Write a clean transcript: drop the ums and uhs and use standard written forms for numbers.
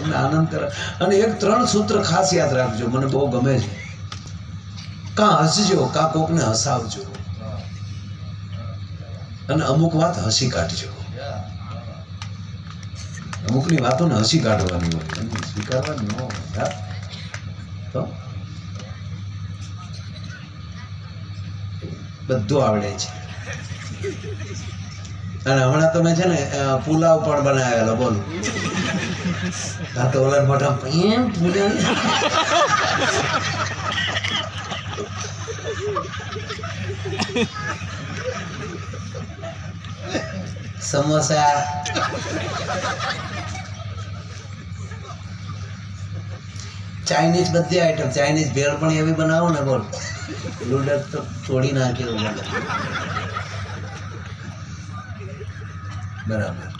તમને આનંદ કરે. અને એક 3 સૂત્ર ખાસ યાદ રાખજો, મને બહુ ગમે છે. કાં હસજો, કાં કોકને હસાવજો, અને અમુક વાત હસી કાઢજો. અમુકની વાતોને હસી કાઢવાની હોય, એમને સ્વીકારવાની ન હોય. તો બધું આવડે છે. અને હમણાં તો મેં છે ને પુલાવ પણ બનાવેલો, બોલ. આ તો ઓલા મોટા એમ પુલાવ, સમોસા, ચાઇનીઝ, બધી આઈટમ. ચાઇનીઝ ભેળ પણ એવી બનાવો ને, બોલ. નૂડલ્સ તો તોડી નાખ્યું. બરાબર.